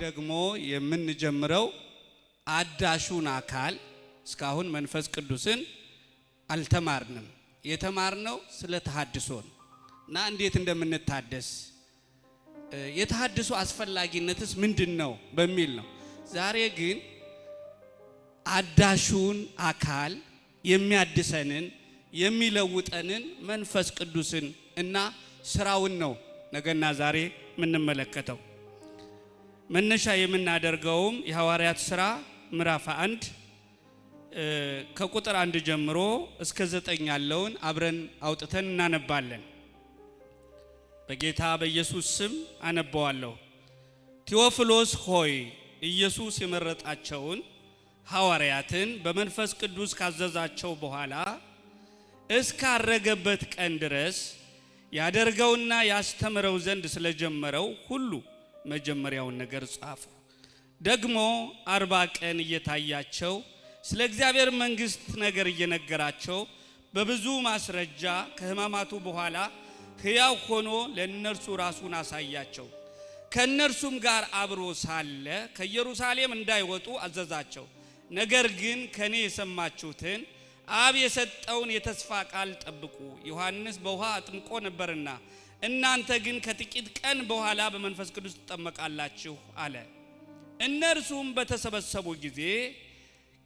ደግሞ የምንጀምረው አዳሹን አካል እስካሁን መንፈስ ቅዱስን አልተማርንም። የተማርነው ስለ ተሐድሶ እና እንዴት እንደምንታደስ የተሐድሶ አስፈላጊነትስ ምንድነው በሚል ነው። ዛሬ ግን አዳሹን አካል የሚያድሰንን የሚለውጠንን መንፈስ ቅዱስን እና ስራውን ነው ነገና ዛሬ የምንመለከተው። መነሻ የምናደርገውም የሐዋርያት ሥራ ምዕራፍ 1 ከቁጥር 1 ጀምሮ እስከ 9 ያለውን አብረን አውጥተን እናነባለን። በጌታ በኢየሱስ ስም አነባዋለሁ። ቴዎፍሎስ ሆይ ኢየሱስ የመረጣቸውን ሐዋርያትን በመንፈስ ቅዱስ ካዘዛቸው በኋላ እስካረገበት ቀን ድረስ ያደርገውና ያስተምረው ዘንድ ስለጀመረው ሁሉ መጀመሪያውን ነገር ጻፉ። ደግሞ 40 ቀን እየታያቸው ስለ እግዚአብሔር መንግሥት ነገር እየነገራቸው በብዙ ማስረጃ ከሕማማቱ በኋላ ሕያው ሆኖ ለእነርሱ ራሱን አሳያቸው። ከእነርሱም ጋር አብሮ ሳለ ከኢየሩሳሌም እንዳይወጡ አዘዛቸው። ነገር ግን ከኔ የሰማችሁትን አብ የሰጠውን የተስፋ ቃል ጠብቁ። ዮሐንስ በውሃ አጥምቆ ነበርና እናንተ ግን ከጥቂት ቀን በኋላ በመንፈስ ቅዱስ ትጠመቃላችሁ አለ። እነርሱም በተሰበሰቡ ጊዜ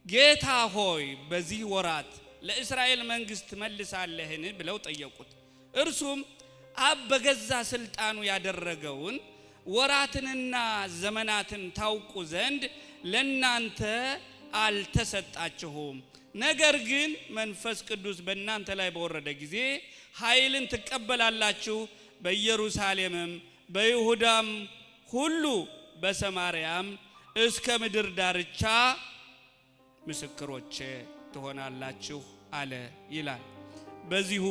ጌታ ሆይ በዚህ ወራት ለእስራኤል መንግሥት ትመልሳለህን ብለው ጠየቁት። እርሱም አብ በገዛ ስልጣኑ ያደረገውን ወራትንና ዘመናትን ታውቁ ዘንድ ለናንተ አልተሰጣችሁም። ነገር ግን መንፈስ ቅዱስ በእናንተ ላይ በወረደ ጊዜ ኃይልን ትቀበላላችሁ። በኢየሩሳሌምም በይሁዳም ሁሉ በሰማርያም እስከ ምድር ዳርቻ ምስክሮቼ ትሆናላችሁ አለ ይላል። በዚሁ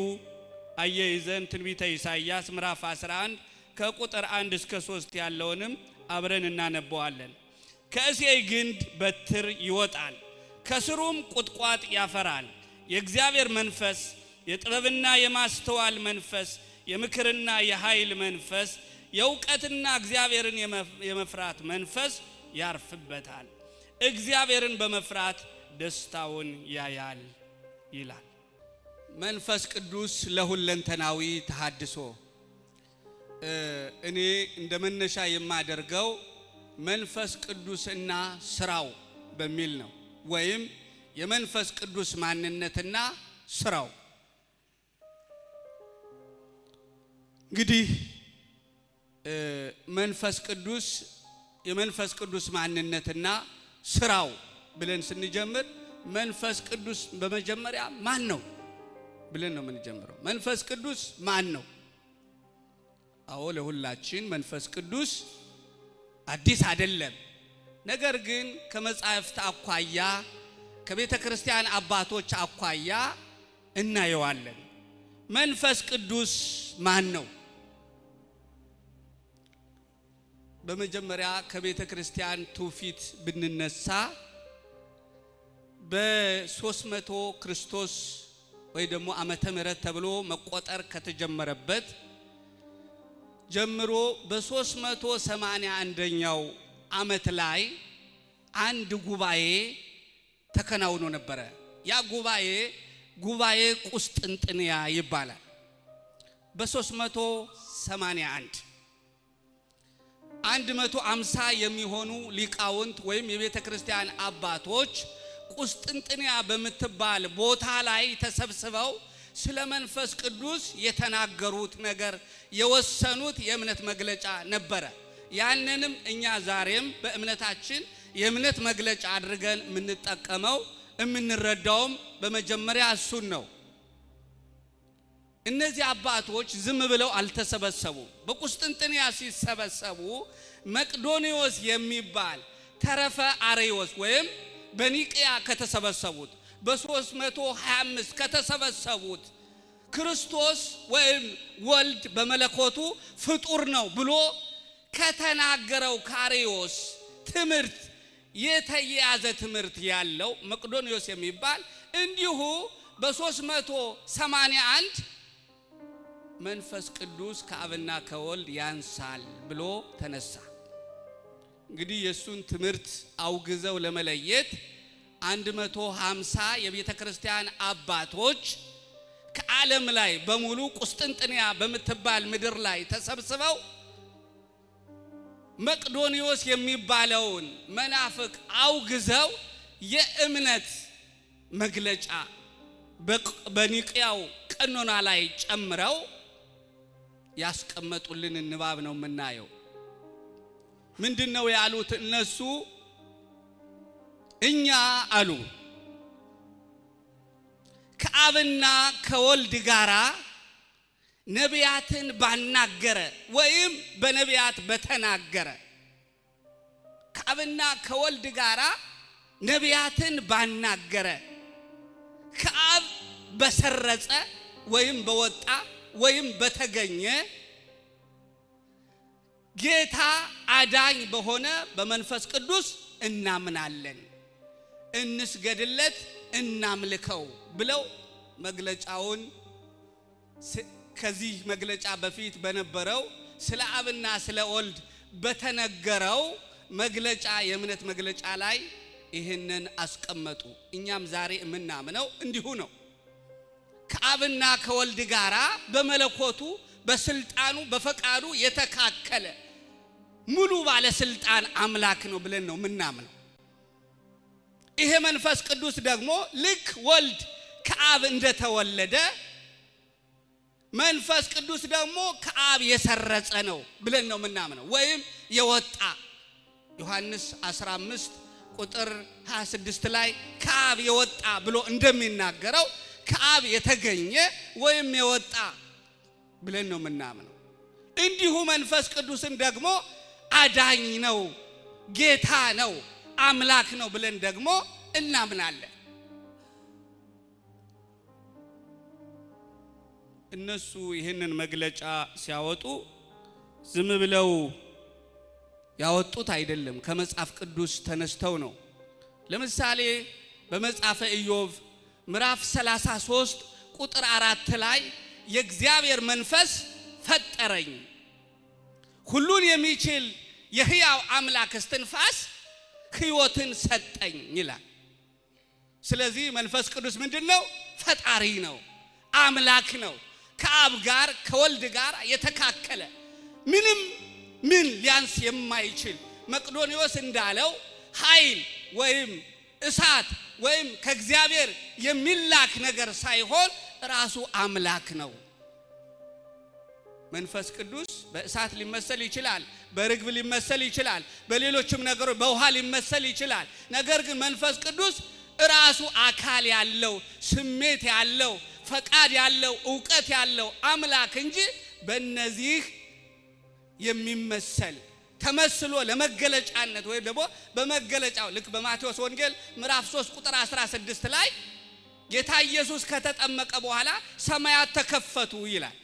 አያይዘን ትንቢተ ኢሳይያስ ምዕራፍ 11 ከቁጥር 1 እስከ 3 ያለውንም አብረን እናነባዋለን። ከእሴይ ግንድ በትር ይወጣል፣ ከስሩም ቁጥቋጥ ያፈራል። የእግዚአብሔር መንፈስ የጥበብና የማስተዋል መንፈስ፣ የምክርና የኃይል መንፈስ፣ የእውቀትና እግዚአብሔርን የመፍራት መንፈስ ያርፍበታል። እግዚአብሔርን በመፍራት ደስታውን ያያል ይላል። መንፈስ ቅዱስ ለሁለንተናዊ ተሐድሶ እኔ እንደ መነሻ የማደርገው መንፈስ ቅዱስና ስራው በሚል ነው። ወይም የመንፈስ ቅዱስ ማንነትና ስራው። እንግዲህ መንፈስ ቅዱስ የመንፈስ ቅዱስ ማንነትና ስራው ብለን ስንጀምር መንፈስ ቅዱስ በመጀመሪያ ማን ነው ብለን ነው የምንጀምረው። መንፈስ ቅዱስ ማን ነው? አዎ ለሁላችን መንፈስ ቅዱስ አዲስ አይደለም። ነገር ግን ከመጻሕፍት አኳያ ከቤተ ክርስቲያን አባቶች አኳያ እናየዋለን። መንፈስ ቅዱስ ማን ነው? በመጀመሪያ ከቤተ ክርስቲያን ትውፊት ብንነሳ በ300 ክርስቶስ ወይ ደግሞ ዓመተ ምህረት ተብሎ መቆጠር ከተጀመረበት ጀምሮ በ381ኛው ዓመት ላይ አንድ ጉባኤ ተከናውኖ ነበረ። ያ ጉባኤ ቁስጥንጥንያ ይባላል። በ381 150 የሚሆኑ ሊቃውንት ወይም የቤተ ክርስቲያን አባቶች ቁስጥንጥንያ በምትባል ቦታ ላይ ተሰብስበው ስለ መንፈስ ቅዱስ የተናገሩት ነገር የወሰኑት የእምነት መግለጫ ነበረ። ያንንም እኛ ዛሬም በእምነታችን የእምነት መግለጫ አድርገን የምንጠቀመው የምንረዳውም በመጀመሪያ እሱን ነው። እነዚህ አባቶች ዝም ብለው አልተሰበሰቡ። በቁስጥንጥንያ ሲሰበሰቡ መቅዶኒዎስ የሚባል ተረፈ አርዮስ ወይም በኒቅያ ከተሰበሰቡት በ325 ከተሰበሰቡት ክርስቶስ ወይም ወልድ በመለኮቱ ፍጡር ነው ብሎ ከተናገረው ከአርዮስ ትምህርት የተያያዘ ትምህርት ያለው መቅዶኒዎስ የሚባል እንዲሁ በ381 መንፈስ ቅዱስ ከአብና ከወልድ ያንሳል ብሎ ተነሳ። እንግዲህ የሱን ትምህርት አውግዘው ለመለየት 150 የቤተ ክርስቲያን አባቶች ከዓለም ላይ በሙሉ ቁስጥንጥንያ በምትባል ምድር ላይ ተሰብስበው መቅዶኒዮስ የሚባለውን መናፍቅ አውግዘው የእምነት መግለጫ በኒቅያው ቀኖና ላይ ጨምረው ያስቀመጡልን ንባብ ነው የምናየው። ምንድነው ያሉት እነሱ? እኛ አሉ ከአብና ከወልድ ጋራ ነቢያትን ባናገረ ወይም በነቢያት በተናገረ፣ ከአብና ከወልድ ጋራ ነቢያትን ባናገረ፣ ከአብ በሰረጸ ወይም በወጣ ወይም በተገኘ ጌታ አዳኝ በሆነ በመንፈስ ቅዱስ እናምናለን፣ እንስገድለት፣ እናምልከው ብለው መግለጫውን ከዚህ መግለጫ በፊት በነበረው ስለ አብና ስለ ወልድ በተነገረው መግለጫ የእምነት መግለጫ ላይ ይህንን አስቀመጡ። እኛም ዛሬ የምናምነው እንዲሁ ነው። ከአብና ከወልድ ጋራ በመለኮቱ በስልጣኑ በፈቃዱ የተካከለ ሙሉ ባለስልጣን አምላክ ነው ብለን ነው የምናምነው። ይሄ መንፈስ ቅዱስ ደግሞ ልክ ወልድ ከአብ እንደተወለደ መንፈስ ቅዱስ ደግሞ ከአብ የሰረጸ ነው ብለን ነው የምናምነው፣ ወይም የወጣ ዮሐንስ 15 ቁጥር 26 ላይ ከአብ የወጣ ብሎ እንደሚናገረው ከአብ የተገኘ ወይም የወጣ ብለን ነው የምናምነው። እንዲሁ መንፈስ ቅዱስን ደግሞ አዳኝ ነው፣ ጌታ ነው፣ አምላክ ነው ብለን ደግሞ እናምናለን። እነሱ ይህንን መግለጫ ሲያወጡ ዝም ብለው ያወጡት አይደለም፣ ከመጽሐፍ ቅዱስ ተነስተው ነው። ለምሳሌ በመጽሐፈ ኢዮብ ምዕራፍ 33 ቁጥር 4 ላይ የእግዚአብሔር መንፈስ ፈጠረኝ፣ ሁሉን የሚችል የሕያው አምላክ እስትንፋስ ሕይወትን ሰጠኝ ይላል። ስለዚህ መንፈስ ቅዱስ ምንድነው? ፈጣሪ ነው፣ አምላክ ነው፣ ከአብ ጋር ከወልድ ጋር የተካከለ ምንም ምን ሊያንስ የማይችል መቅዶኒዮስ እንዳለው ኃይል ወይም እሳት ወይም ከእግዚአብሔር የሚላክ ነገር ሳይሆን ራሱ አምላክ ነው። መንፈስ ቅዱስ በእሳት ሊመሰል ይችላል፣ በርግብ ሊመሰል ይችላል፣ በሌሎችም ነገሮች በውሃ ሊመሰል ይችላል። ነገር ግን መንፈስ ቅዱስ ራሱ አካል ያለው ስሜት ያለው ፈቃድ ያለው ዕውቀት ያለው አምላክ እንጂ በእነዚህ የሚመሰል ተመስሎ ለመገለጫነት ወይም ደግሞ በመገለጫው ልክ በማቴዎስ ወንጌል ምዕራፍ 3 ቁጥር 16 ላይ ጌታ ኢየሱስ ከተጠመቀ በኋላ ሰማያት ተከፈቱ ይላል።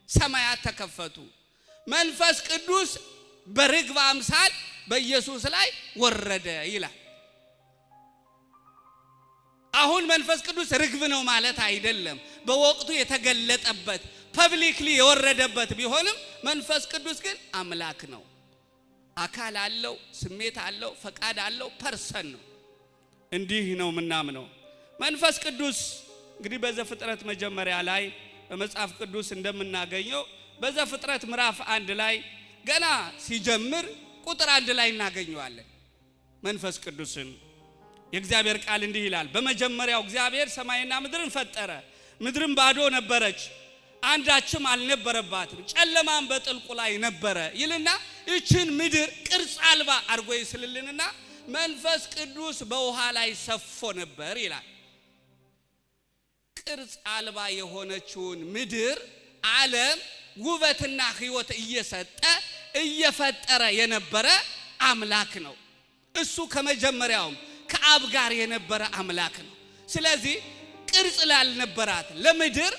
ሰማያት ተከፈቱ፣ መንፈስ ቅዱስ በርግብ አምሳል በኢየሱስ ላይ ወረደ ይላል። አሁን መንፈስ ቅዱስ ርግብ ነው ማለት አይደለም። በወቅቱ የተገለጠበት ፐብሊክሊ የወረደበት ቢሆንም መንፈስ ቅዱስ ግን አምላክ ነው። አካል አለው፣ ስሜት አለው፣ ፈቃድ አለው፣ ፐርሰን ነው። እንዲህ ነው ምናምነው። መንፈስ ቅዱስ እንግዲህ በዘፍጥረት መጀመሪያ ላይ በመጽሐፍ ቅዱስ እንደምናገኘው በዘፍጥረት ምዕራፍ 1 ላይ ገና ሲጀምር ቁጥር 1 ላይ እናገኘዋለን። መንፈስ ቅዱስን የእግዚአብሔር ቃል እንዲህ ይላል፣ በመጀመሪያው እግዚአብሔር ሰማይና ምድርን ፈጠረ፣ ምድርም ባዶ ነበረች፣ አንዳችም አልነበረባትም፣ ጨለማም በጥልቁ ላይ ነበረ ይልና እችን ምድር ቅርጽ አልባ አድርጎ ይስልልንና መንፈስ ቅዱስ በውሃ ላይ ሰፎ ነበር ይላል። ቅርጽ አልባ የሆነችውን ምድር ዓለም ውበትና ሕይወት እየሰጠ እየፈጠረ የነበረ አምላክ ነው። እሱ ከመጀመሪያውም ከአብ ጋር የነበረ አምላክ ነው። ስለዚህ ቅርጽ ላልነበራት ለምድር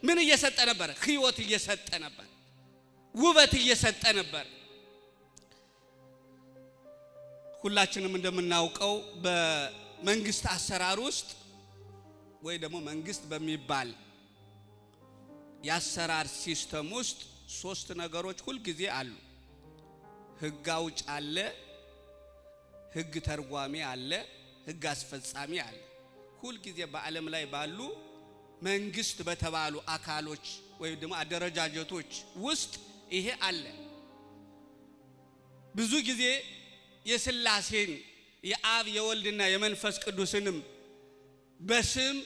ምን እየሰጠ ነበር? ሕይወት እየሰጠ ነበር፣ ውበት እየሰጠ ነበር። ሁላችንም እንደምናውቀው በመንግስት አሰራር ውስጥ ወይ ደግሞ መንግስት በሚባል የአሰራር ሲስተም ውስጥ 3 ነገሮች ሁሉ ጊዜ አሉ። ሕግ አውጭ አለ፣ ህግ ተርጓሚ አለ፣ ህግ አስፈጻሚ አለ። ሁል ጊዜ በዓለም ላይ ባሉ መንግስት በተባሉ አካሎች ወይ ደግሞ አደረጃጀቶች ውስጥ ይሄ አለ። ብዙ ጊዜ የሥላሴን የአብ የወልድና የመንፈስ ቅዱስንም በስም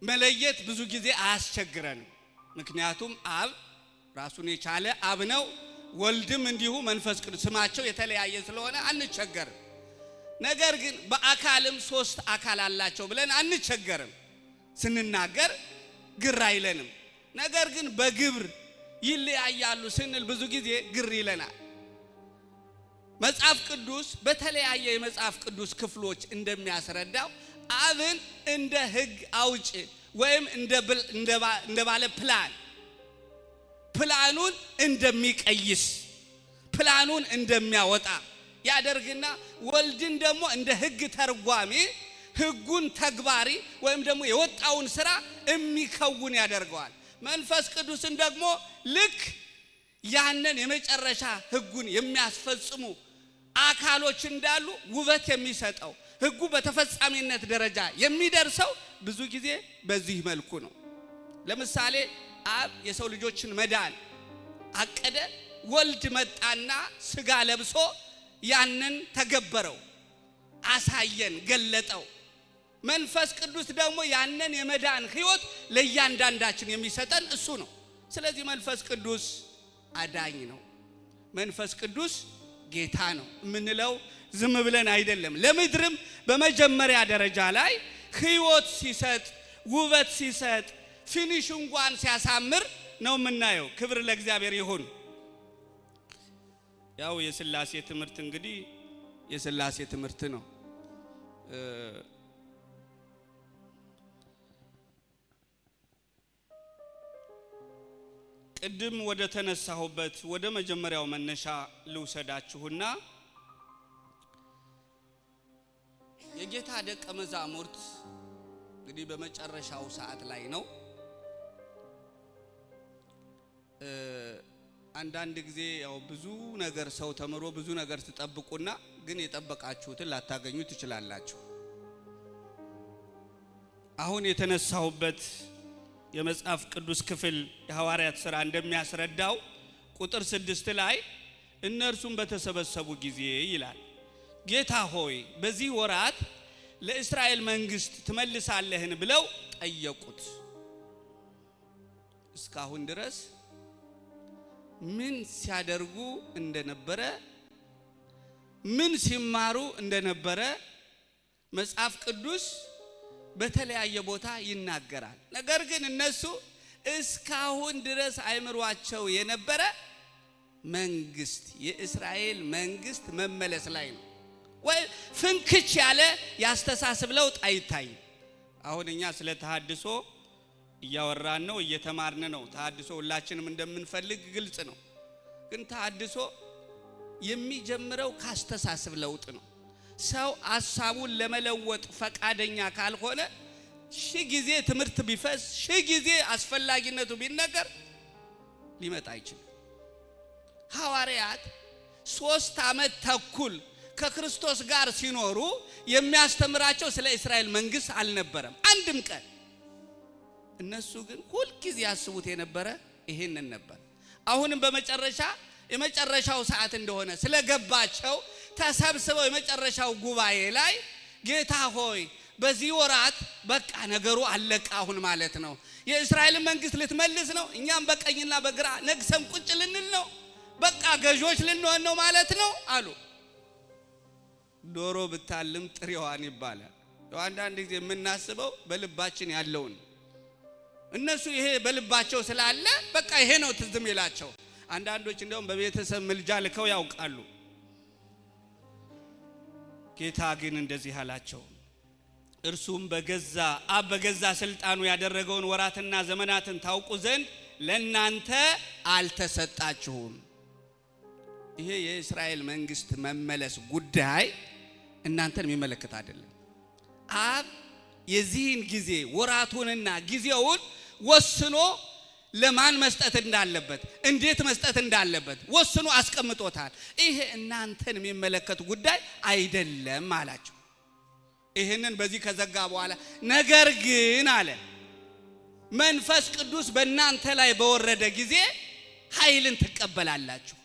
መለየት ብዙ ጊዜ አያስቸግረንም። ምክንያቱም አብ ራሱን የቻለ አብ ነው፣ ወልድም እንዲሁ መንፈስ ቅዱስ ስማቸው የተለያየ ስለሆነ አንቸገርም። ነገር ግን በአካልም ሶስት አካል አላቸው ብለን አንቸገርም። ስንናገር ግር አይለንም። ነገር ግን በግብር ይለያያሉ ስንል ብዙ ጊዜ ግር ይለናል። መጽሐፍ ቅዱስ በተለያየ የመጽሐፍ ቅዱስ ክፍሎች እንደሚያስረዳው አብን እንደ ህግ አውጪ ወይም እንደ ባለ ፕላኑን እንደሚቀይስ ፕላኑን እንደሚያወጣ ያደርግና ወልድን ደግሞ እንደ ህግ ተርጓሚ ህጉን ተግባሪ ወይም ደግሞ የወጣውን ስራ የሚከውን ያደርገዋል። መንፈስ ቅዱስን ደግሞ ልክ ያንን የመጨረሻ ህጉን የሚያስፈጽሙ አካሎች እንዳሉ ውበት የሚሰጠው ህጉ በተፈጻሚነት ደረጃ የሚደርሰው ብዙ ጊዜ በዚህ መልኩ ነው። ለምሳሌ አብ የሰው ልጆችን መዳን አቀደ፣ ወልድ መጣና ስጋ ለብሶ ያንን ተገበረው፣ አሳየን፣ ገለጠው። መንፈስ ቅዱስ ደግሞ ያንን የመዳን ህይወት ለእያንዳንዳችን የሚሰጠን እሱ ነው። ስለዚህ መንፈስ ቅዱስ አዳኝ ነው። መንፈስ ቅዱስ ጌታ ነው የምንለው ዝም ብለን አይደለም። ለምድርም በመጀመሪያ ደረጃ ላይ ህይወት ሲሰጥ፣ ውበት ሲሰጥ፣ ፊኒሽንጓን ሲያሳምር ነው የምናየው። ክብር ለእግዚአብሔር ይሁን። ያው የሥላሴ ትምህርት እንግዲህ የሥላሴ ትምህርት ነው። ቅድም ወደ ተነሳሁበት ወደ መጀመሪያው መነሻ ልውሰዳችሁና የጌታ ደቀ መዛሙርት እንግዲህ በመጨረሻው ሰዓት ላይ ነው። አንዳንድ ጊዜ ያው ብዙ ነገር ሰው ተምሮ ብዙ ነገር ተጠብቁና ግን የጠበቃችሁትን ላታገኙ ትችላላችሁ። አሁን የተነሳሁበት የመጽሐፍ ቅዱስ ክፍል የሐዋርያት ሥራ እንደሚያስረዳው ቁጥር 6 ላይ እነርሱም በተሰበሰቡ ጊዜ ይላል ጌታ ሆይ በዚህ ወራት ለእስራኤል መንግስት ትመልሳለህን ብለው ጠየቁት። እስካሁን ድረስ ምን ሲያደርጉ እንደነበረ ምን ሲማሩ እንደነበረ መጽሐፍ ቅዱስ በተለያየ ቦታ ይናገራል። ነገር ግን እነሱ እስካሁን ድረስ አይምሯቸው የነበረ መንግስት የእስራኤል መንግስት መመለስ ላይ ነው። ወይ ፍንክች ያለ ያስተሳስብ ለውጥ አይታይ። አሁን እኛ ስለ ተሐድሶ እያወራን ነው፣ እየተማርን ነው። ተሐድሶ ሁላችንም እንደምንፈልግ ግልጽ ነው። ግን ተሐድሶ የሚጀምረው ካስተሳስብ ለውጥ ነው። ሰው ሐሳቡን ለመለወጥ ፈቃደኛ ካልሆነ ሺህ ጊዜ ትምህርት ቢፈስ ሺህ ጊዜ አስፈላጊነቱ ቢነገር ሊመጣ አይችልም። ሐዋርያት 3 ዓመት ተኩል ከክርስቶስ ጋር ሲኖሩ የሚያስተምራቸው ስለ እስራኤል መንግስት አልነበረም አንድም ቀን። እነሱ ግን ሁል ጊዜ ያስቡት የነበረ ይሄንን ነበር። አሁንም የመጨረሻው ሰዓት እንደሆነ ስለገባቸው ተሰብስበው የመጨረሻው ጉባኤ ላይ ጌታ ሆይ በዚህ ወራት በቃ ነገሩ አለቀ አሁን ማለት ነው። የእስራኤል መንግስት ልትመልስ ነው፣ እኛም በቀኝና በግራ ነግሰን ቁጭ ልንል ነው፣ በቃ ገዦች ልንሆን ነው ማለት ነው አሉ። ዶሮ ብታልም ጥሬዋን ይባላል። አንዳንድ ጊዜ የምናስበው በልባችን ያለውን፣ እነሱ ይሄ በልባቸው ስላለ በቃ ይሄ ነው ትዝም ይላቸው። አንዳንዶች እንደውም በቤተሰብ ምልጃ ልከው ያውቃሉ። ጌታ ግን እንደዚህ አላቸው፣ እርሱም በገዛ ስልጣኑ ያደረገውን ወራትና ዘመናትን ታውቁ ዘንድ ለእናንተ አልተሰጣችሁም። ይሄ የእስራኤል መንግስት መመለስ ጉዳይ እናንተን የሚመለከት አይደለም። አብ የዚህን ጊዜ ወራቱንና ጊዜውን ወስኖ ለማን መስጠት እንዳለበት እንዴት መስጠት እንዳለበት ወስኖ አስቀምጦታል። ይሄ እናንተን የሚመለከት ጉዳይ አይደለም አላቸው። ይሄንን በዚህ ከዘጋ በኋላ ነገር ግን አለ መንፈስ ቅዱስ በእናንተ ላይ በወረደ ጊዜ ኃይልን ትቀበላላችሁ።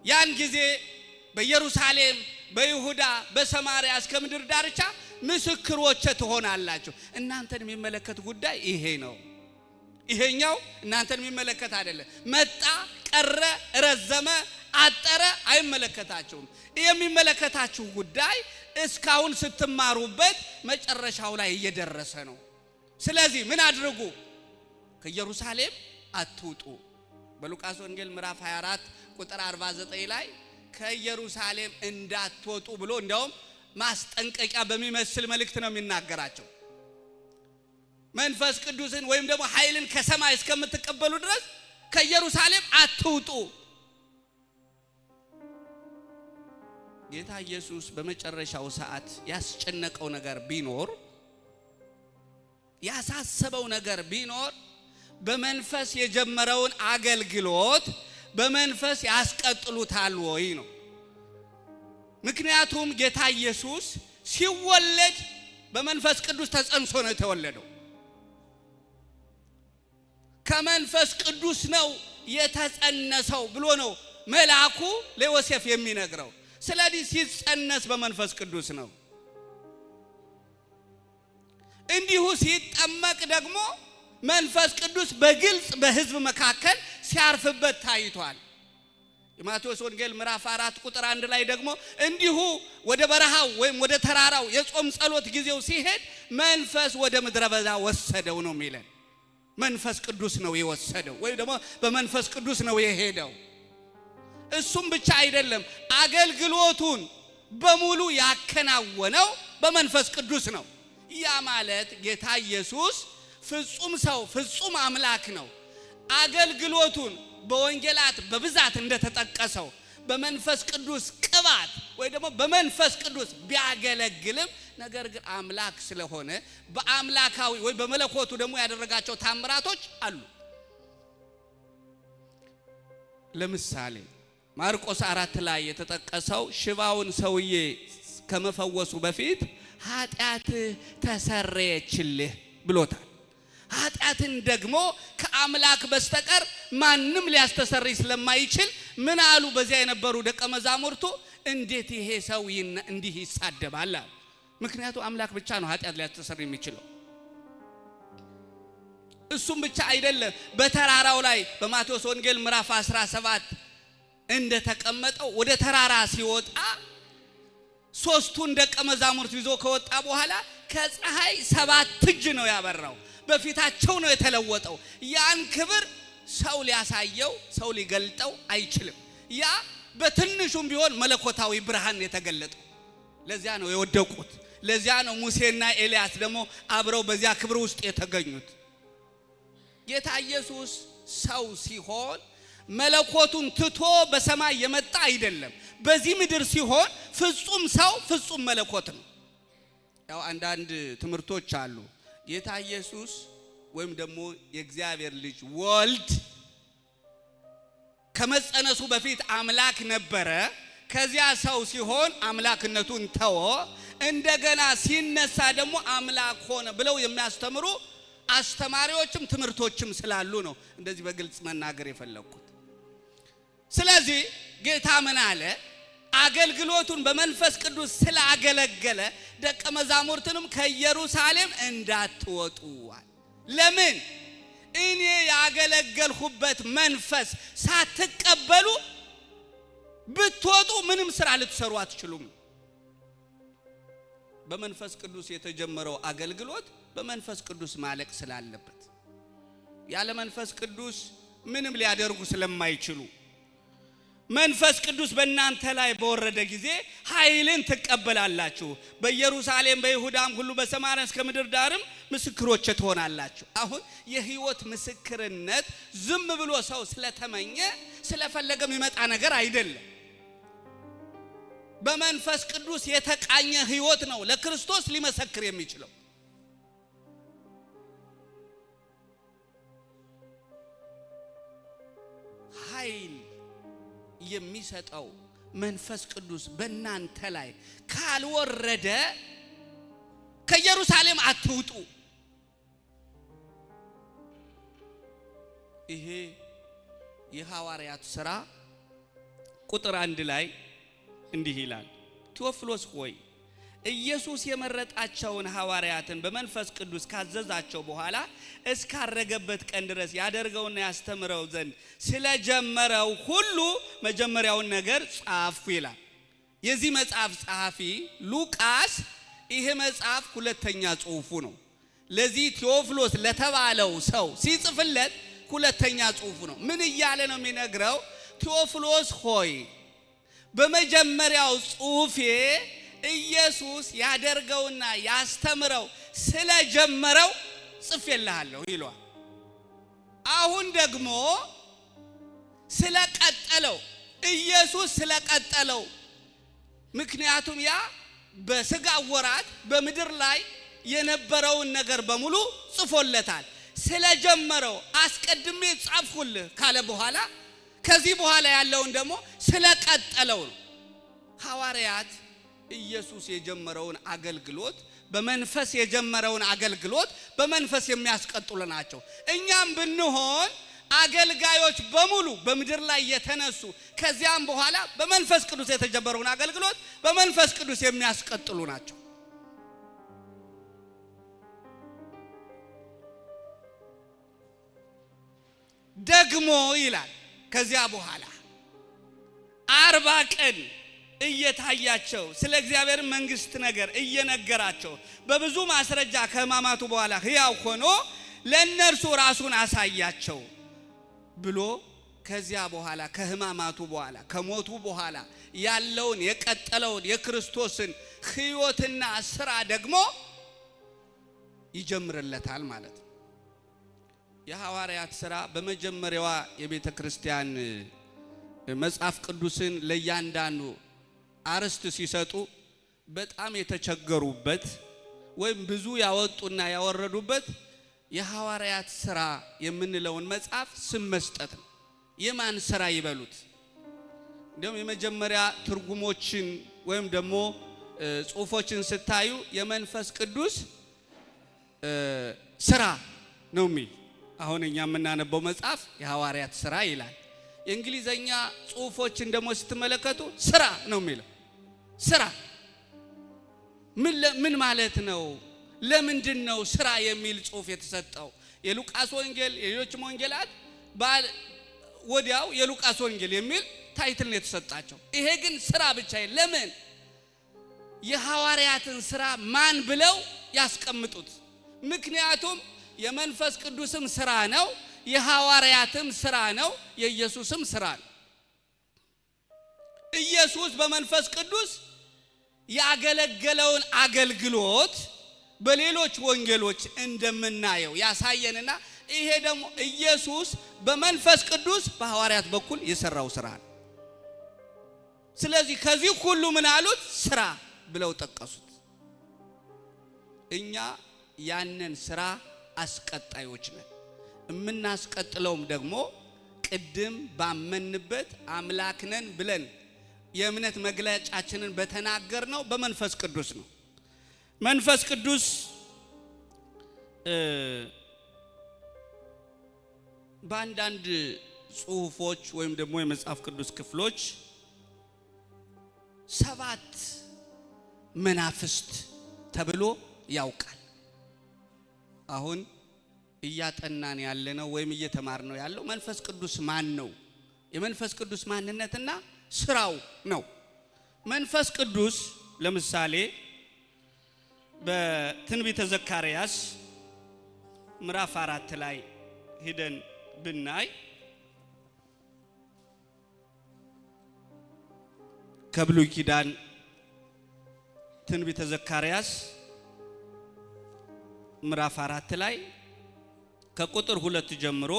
ያን ጊዜ በኢየሩሳሌም በይሁዳ በሰማርያ እስከ ምድር ዳርቻ ምስክሮች ትሆናላችሁ። እናንተን የሚመለከት ጉዳይ ይሄ ነው። ይሄኛው እናንተን የሚመለከት አይደለም። መጣ ቀረ ረዘመ አጠረ አይመለከታችሁም። የሚመለከታችሁ ጉዳይ እስካሁን ስትማሩበት መጨረሻው ላይ እየደረሰ ነው። ስለዚህ ምን አድርጉ? ከኢየሩሳሌም አትውጡ። በሉቃስ ወንጌል ምዕራፍ 24 ቁጥር 49 ላይ ከኢየሩሳሌም እንዳትወጡ ብሎ እንዲያውም ማስጠንቀቂያ በሚመስል መልእክት ነው የሚናገራቸው። መንፈስ ቅዱስን ወይም ደግሞ ኃይልን ከሰማይ እስከምትቀበሉ ድረስ ከኢየሩሳሌም አትውጡ። ጌታ ኢየሱስ በመጨረሻው ሰዓት ያስጨነቀው ነገር ቢኖር ያሳሰበው ነገር ቢኖር በመንፈስ የጀመረውን አገልግሎት በመንፈስ ያስቀጥሉታል ወይ ነው። ምክንያቱም ጌታ ኢየሱስ ሲወለድ በመንፈስ ቅዱስ ተጸንሶ ነው የተወለደው። ከመንፈስ ቅዱስ ነው የተጸነሰው ብሎ ነው መልአኩ ለዮሴፍ የሚነግረው። ስለዚህ ሲጸነስ በመንፈስ ቅዱስ ነው። እንዲሁ ሲጠመቅ ደግሞ መንፈስ ቅዱስ በግልጽ በሕዝብ መካከል ሲያርፍበት ታይቷል። የማቴዎስ ወንጌል ምዕራፍ 4 ቁጥር 1 ላይ ደግሞ እንዲሁ ወደ በረሃው ወይም ወደ ተራራው የጾም ጸሎት ጊዜው ሲሄድ መንፈስ ወደ ምድረ በዳ ወሰደው ነው የሚለን። መንፈስ ቅዱስ ነው የወሰደው ወይም ደግሞ በመንፈስ ቅዱስ ነው የሄደው። እሱም ብቻ አይደለም፣ አገልግሎቱን በሙሉ ያከናወነው በመንፈስ ቅዱስ ነው። ያ ማለት ጌታ ኢየሱስ ፍጹም ሰው ፍጹም አምላክ ነው። አገልግሎቱን በወንጌላት በብዛት እንደተጠቀሰው በመንፈስ ቅዱስ ቅባት ወይ ደግሞ በመንፈስ ቅዱስ ቢያገለግልም ነገር ግን አምላክ ስለሆነ በአምላካዊ ወይ በመለኮቱ ደግሞ ያደረጋቸው ታምራቶች አሉ። ለምሳሌ ማርቆስ 4 ላይ የተጠቀሰው ሽባውን ሰውዬ ከመፈወሱ በፊት ኃጢአት ተሰረየችልህ ብሎታል። ኃጢአትን ደግሞ ከአምላክ በስተቀር ማንም ሊያስተሰርይ ስለማይችል ምን አሉ በዚያ የነበሩ ደቀ መዛሙርቱ? እንዴት ይሄ ሰው እንዲህ ይሳደባል? ምክንያቱም አምላክ ብቻ ነው ኃጢአት ሊያስተሰርይ የሚችለው። እሱም ብቻ አይደለም፣ በተራራው ላይ በማቴዎስ ወንጌል ምዕራፍ 17 እንደተቀመጠው ወደ ተራራ ሲወጣ ሶስቱን ደቀ መዛሙርት ይዞ ከወጣ በኋላ ከፀሐይ 7 እጅ ነው ያበራው። በፊታቸው ነው የተለወጠው። ያን ክብር ሰው ሊያሳየው ሰው ሊገልጠው አይችልም። ያ በትንሹም ቢሆን መለኮታዊ ብርሃን የተገለጠው። ለዚያ ነው የወደቁት። ለዚያ ነው ሙሴና ኤልያስ ደግሞ አብረው በዚያ ክብር ውስጥ የተገኙት። ጌታ ኢየሱስ ሰው ሲሆን መለኮቱን ትቶ በሰማይ የመጣ አይደለም። በዚህ ምድር ሲሆን ፍጹም ሰው ፍጹም መለኮት ነው። ያው አንዳንድ ትምህርቶች አሉ። ጌታ ኢየሱስ ወይም ደግሞ የእግዚአብሔር ልጅ ወልድ ከመጸነሱ በፊት አምላክ ነበረ። ከዚያ ሰው ሲሆን አምላክነቱን ተወ። እንደገና ሲነሳ ደግሞ አምላክ ሆነ ብለው የሚያስተምሩ አስተማሪዎችም ትምህርቶችም ስላሉ ነው እንደዚህ በግልጽ መናገር የፈለኩት። ስለዚህ ጌታ ምን አለ? አገልግሎቱን በመንፈስ ቅዱስ ስላገለገለ ደቀ መዛሙርትንም ከኢየሩሳሌም እንዳትወጡ። ለምን? እኔ ያገለገልሁበት መንፈስ ሳትቀበሉ ብትወጡ ምንም ስራ ልትሰሩ አትችሉም። በመንፈስ ቅዱስ የተጀመረው አገልግሎት በመንፈስ ቅዱስ ማለቅ ስላለበት ያለ መንፈስ ቅዱስ ምንም ሊያደርጉ ስለማይችሉ መንፈስ ቅዱስ በእናንተ ላይ በወረደ ጊዜ ኃይልን ትቀበላላችሁ። በኢየሩሳሌም በይሁዳም ሁሉ በሰማርያ እስከ ምድር ዳርም ምስክሮች ትሆናላችሁ። አሁን የህይወት ምስክርነት ዝም ብሎ ሰው ስለተመኘ ስለፈለገ የሚመጣ ነገር አይደለም። በመንፈስ ቅዱስ የተቃኘ ህይወት ነው ለክርስቶስ ሊመሰክር የሚችለው። ኃይል የሚሰጠው መንፈስ ቅዱስ በእናንተ ላይ ካልወረደ ከኢየሩሳሌም አትውጡ። ይሄ የሐዋርያት ሥራ ቁጥር 1 ላይ እንዲህ ይላል፣ ቴዎፍሎስ ሆይ ኢየሱስ የመረጣቸውን ሐዋርያትን በመንፈስ ቅዱስ ካዘዛቸው በኋላ እስካረገበት ቀን ድረስ ያደርገውና ያስተምረው ዘንድ ስለጀመረው ሁሉ መጀመሪያውን ነገር ጻፉ ይላል። የዚህ መጽሐፍ ጸሐፊ ሉቃስ ይሄ መጽሐፍ ሁለተኛ ጽሑፉ ነው። ለዚህ ቴዎፍሎስ ለተባለው ሰው ሲጽፍለት ሁለተኛ ጽሑፉ ነው። ምን እያለ ነው የሚነግረው? ቴዎፍሎስ ሆይ በመጀመሪያው ጽሑፌ ኢየሱስ ያደርገውና ያስተምረው ስለጀመረው ጽፌልሃለሁ ይሏል። አሁን ደግሞ ስለቀጠለው ኢየሱስ ስለቀጠለው፣ ምክንያቱም ያ በሥጋ ወራት በምድር ላይ የነበረውን ነገር በሙሉ ጽፎለታል። ስለጀመረው አስቀድሜ ጻፍኩልህ ካለ በኋላ ከዚህ በኋላ ያለውን ደግሞ ስለቀጠለው ነው። ሐዋርያት ኢየሱስ የጀመረውን አገልግሎት በመንፈስ የጀመረውን አገልግሎት በመንፈስ የሚያስቀጥሉ ናቸው። እኛም ብንሆን አገልጋዮች በሙሉ በምድር ላይ የተነሱ ከዚያም በኋላ በመንፈስ ቅዱስ የተጀመረውን አገልግሎት በመንፈስ ቅዱስ የሚያስቀጥሉ ናቸው። ደግሞ ይላል ከዚያ በኋላ 40 ቀን እየታያቸው ስለ እግዚአብሔር መንግስት ነገር እየነገራቸው በብዙ ማስረጃ ከሕማማቱ በኋላ ሕያው ሆኖ ለእነርሱ ራሱን አሳያቸው ብሎ ከዚያ በኋላ ከሕማማቱ በኋላ ከሞቱ በኋላ ያለውን የቀጠለውን የክርስቶስን ሕይወትና ሥራ ደግሞ ይጀምርለታል ማለት ነው። የሐዋርያት ሥራ በመጀመሪያዋ የቤተ ክርስቲያን መጽሐፍ ቅዱስን ለያንዳንዱ አርስት ሲሰጡ በጣም የተቸገሩበት ወይም ብዙ ያወጡና ያወረዱበት የሐዋርያት ሥራ የምንለውን መጽሐፍ ስም መስጠት ነው። የማን ሥራ ይበሉት? እንደውም የመጀመሪያ ትርጉሞችን ወይም ደግሞ ጽሑፎችን ስታዩ የመንፈስ ቅዱስ ሥራ ነው የሚል። አሁን እኛ የምናነበው መጽሐፍ የሐዋርያት ሥራ ይላል። የእንግሊዘኛ ጽሑፎችን ደግሞ ስትመለከቱ ሥራ ነው የሚለው። ሥራ ምን ማለት ነው? ለምንድን ነው ሥራ የሚል ጽሑፍ የተሰጠው? የሉቃስ ወንጌል የሌሎችም ወንጌላት ወዲያው የሉቃስ ወንጌል የሚል ታይትል ነው የተሰጣቸው። ይሄ ግን ሥራ ብቻ ለምን የሐዋርያትን ሥራ ማን ብለው ያስቀምጡት? ምክንያቱም የመንፈስ ቅዱስም ሥራ ነው፣ የሐዋርያትም ሥራ ነው፣ የኢየሱስም ሥራ ነው። ኢየሱስ በመንፈስ ቅዱስ ያገለገለውን አገልግሎት በሌሎች ወንጌሎች እንደምናየው ያሳየንና ይሄ ደግሞ ኢየሱስ በመንፈስ ቅዱስ በሐዋርያት በኩል የሰራው ሥራ ነው። ስለዚህ ከዚህ ሁሉ ምን አሉት? ሥራ ብለው ጠቀሱት። እኛ ያንን ሥራ አስቀጣዮች ነን። የምናስቀጥለውም ደግሞ ቅድም ባመንበት አምላክ ነን ብለን የእምነት መግለጫችንን በተናገርነው በመንፈስ ቅዱስ ነው። መንፈስ ቅዱስ በአንዳንድ ጽሑፎች ወይም ደግሞ የመጽሐፍ ቅዱስ ክፍሎች 7 መናፍስት ተብሎ ያውቃል። አሁን እያጠናን ያለነው ወይም እየተማርነው ያለው መንፈስ ቅዱስ ማን ነው? የመንፈስ ቅዱስ ማንነትና ስራው ነው። መንፈስ ቅዱስ ለምሳሌ በትንቢተ ዘካርያስ ምዕራፍ 4 ላይ ሄደን ብናይ ከብሉይ ኪዳን ትንቢተ ዘካርያስ ምዕራፍ 4 ላይ ከቁጥር 2 ጀምሮ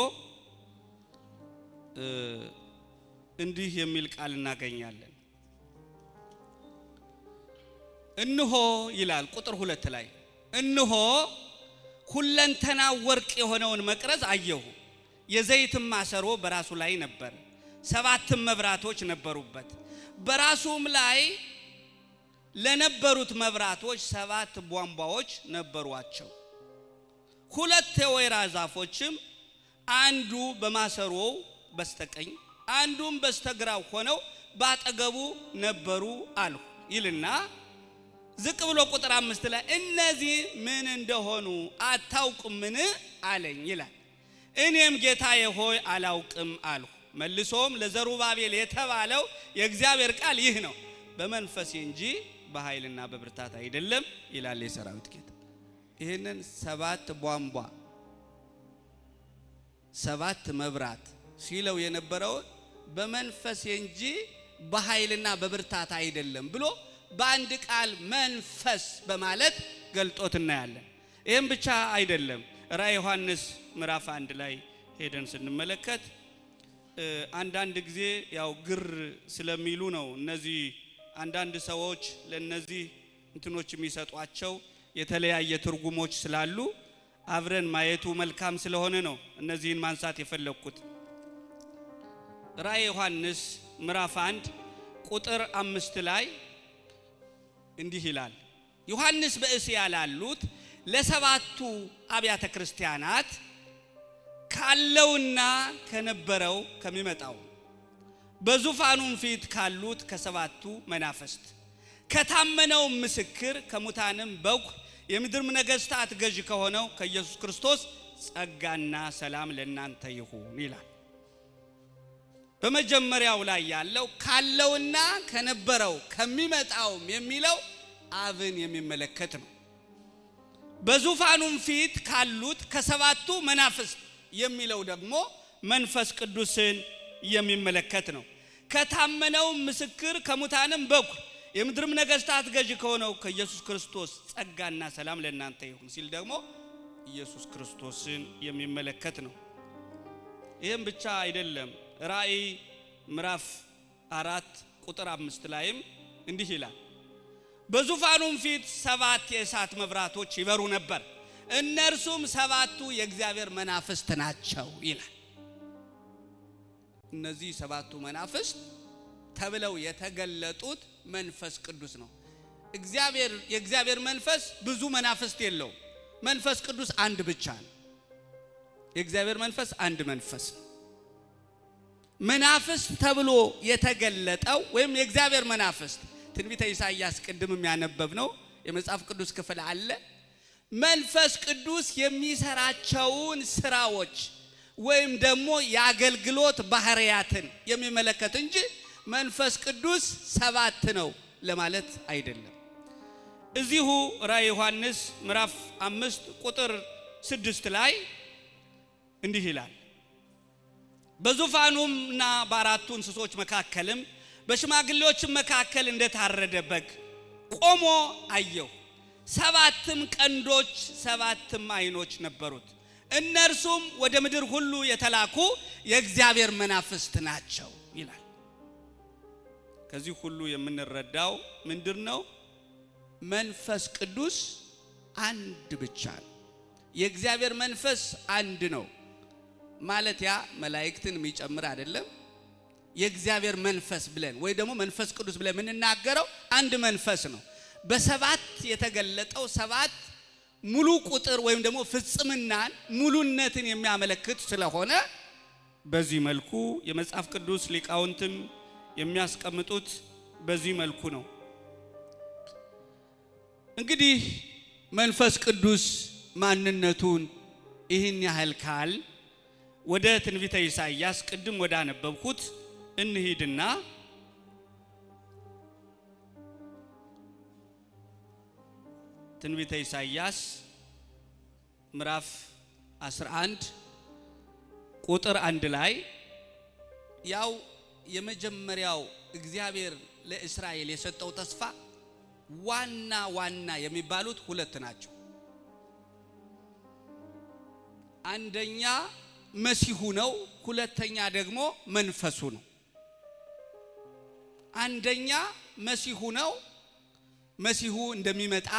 እንዲህ የሚል ቃል እናገኛለን። እንሆ ይላል ቁጥር 2 ላይ እንሆ ሁለንተና ወርቅ የሆነውን መቅረዝ አየሁ፣ የዘይትም ማሰሮ በራሱ ላይ ነበር፣ 7 መብራቶች ነበሩበት። በራሱም ላይ ለነበሩት መብራቶች 7 ቧንቧዎች ነበሯቸው። 2 የወይራ ዛፎችም አንዱ በማሰሮው በስተቀኝ አንዱም በስተግራው ሆነው ባጠገቡ ነበሩ አሉ ይልና ዝቅ ብሎ ቁጥር 5 ላይ እነዚህ ምን እንደሆኑ አታውቁምን አለኝ ይላል። እኔም ጌታዬ ሆይ አላውቅም አልሁ። መልሶም ለዘሩባቤል የተባለው የእግዚአብሔር ቃል ይህ ነው፣ በመንፈሴ እንጂ በኃይልና በብርታት አይደለም ይላል የሰራዊት ጌታ። ይሄንን 7 ቧንቧ 7 መብራት ሲለው የነበረው በመንፈሴ እንጂ በኃይልና በብርታት አይደለም ብሎ በአንድ ቃል መንፈስ በማለት ገልጦት እናያለን። ይሄም ብቻ አይደለም። ራዕየ ዮሐንስ ምዕራፍ 1 ላይ ሄደን ስንመለከት አንዳንድ ጊዜ ያው ግር ስለሚሉ ነው እነዚህ አንዳንድ ሰዎች ለነዚህ እንትኖች የሚሰጧቸው የተለያየ ትርጉሞች ስላሉ አብረን ማየቱ መልካም ስለሆነ ነው እነዚህን ማንሳት የፈለኩት። ራዕየ ዮሐንስ ምዕራፍ 1 ቁጥር 5 ላይ እንዲህ ይላል። ዮሐንስ በእስያ ላሉት ለ7ቱ አብያተ ክርስቲያናት ካለውና ከነበረው ከሚመጣው በዙፋኑም ፊት ካሉት ከ7ቱ መናፍስት ከታመነው ምስክር ከሙታንም በኩር የምድር ነገሥታት ገዥ ከሆነው ከኢየሱስ ክርስቶስ ጸጋና ሰላም ለእናንተ ይሁን ይላል። በመጀመሪያው ላይ ያለው ካለውና ከነበረው ከሚመጣውም የሚለው አብን የሚመለከት ነው። በዙፋኑም ፊት ካሉት ከ7ቱ መናፍስት የሚለው ደግሞ መንፈስ ቅዱስን የሚመለከት ነው። ከታመነው ምስክር ከሙታንም በኩር የምድርም ነገሥታት ገዥ ከሆነው ከኢየሱስ ክርስቶስ ጸጋና ሰላም ለእናንተ ይሁን ሲል ደግሞ ኢየሱስ ክርስቶስን የሚመለከት ነው። ይህም ብቻ አይደለም። ራእይ ምዕራፍ 4 ቁጥር 5 ላይም እንዲህ ይላል፣ በዙፋኑም ፊት 7 የእሳት መብራቶች ይበሩ ነበር፣ እነርሱም 7ቱ የእግዚአብሔር መናፍስት ናቸው ይላል። እነዚህ 7ቱ መናፍስት ተብለው የተገለጡት መንፈስ ቅዱስ ነው። የእግዚአብሔር መንፈስ ብዙ መናፍስት የለውም። መንፈስ ቅዱስ አንድ ብቻ ነው። የእግዚአብሔር መንፈስ አንድ መንፈስ ነው። መናፍስት ተብሎ የተገለጠው ወይም የእግዚአብሔር መናፍስት ትንቢተ ኢሳይያስ ቅድም የሚያነበብነው የመጽሐፍ ቅዱስ ክፍል አለ። መንፈስ ቅዱስ የሚሰራቸውን ስራዎች ወይም ደግሞ የአገልግሎት ባህሪያትን የሚመለከት እንጂ መንፈስ ቅዱስ 7 ነው ለማለት አይደለም። እዚሁ ራዕየ ዮሐንስ ምዕራፍ 5 ቁጥር 6 ላይ እንዲህ ይላል፣ በዙፋኑምና በአራቱ እንስሶች መካከልም በሽማግሌዎችም መካከል እንደታረደ በግ ቆሞ አየሁ። 7 ቀንዶች 7 ዓይኖች ነበሩት። እነርሱም ወደ ምድር ሁሉ የተላኩ የእግዚአብሔር መናፍስት ናቸው ይላል። ከዚህ ሁሉ የምንረዳው ምንድነው? መንፈስ ቅዱስ አንድ ብቻ ነው። የእግዚአብሔር መንፈስ አንድ ነው ማለት ያ መላእክትን የሚጨምር አይደለም። የእግዚአብሔር መንፈስ ብለን ወይ ደግሞ መንፈስ ቅዱስ ብለን የምንናገረው አንድ መንፈስ ነው። በ7 የተገለጠው 7 ሙሉ ቁጥር ወይም ደግሞ ፍጽምናን ሙሉነትን የሚያመለክት ስለሆነ በዚህ መልኩ የመጽሐፍ ቅዱስ ሊቃውንትም የሚያስቀምጡት በዚህ መልኩ ነው። እንግዲህ መንፈስ ቅዱስ ማንነቱን ይህን ያህል ካል ወደ ትንቢተ ኢሳይያስ ቅድም ወደ አነበብኩት እንሂድና ትንቢተ ኢሳይያስ ምዕራፍ 11 ቁጥር 1 ላይ ያው የመጀመሪያው እግዚአብሔር ለእስራኤል የሰጠው ተስፋ ዋና የሚባሉት 2 ናቸው። አንደኛ መሲሁ ነው፣ ሁለተኛ ደግሞ መንፈሱ ነው። አንደኛ መሲሁ ነው። መሲሁ እንደሚመጣ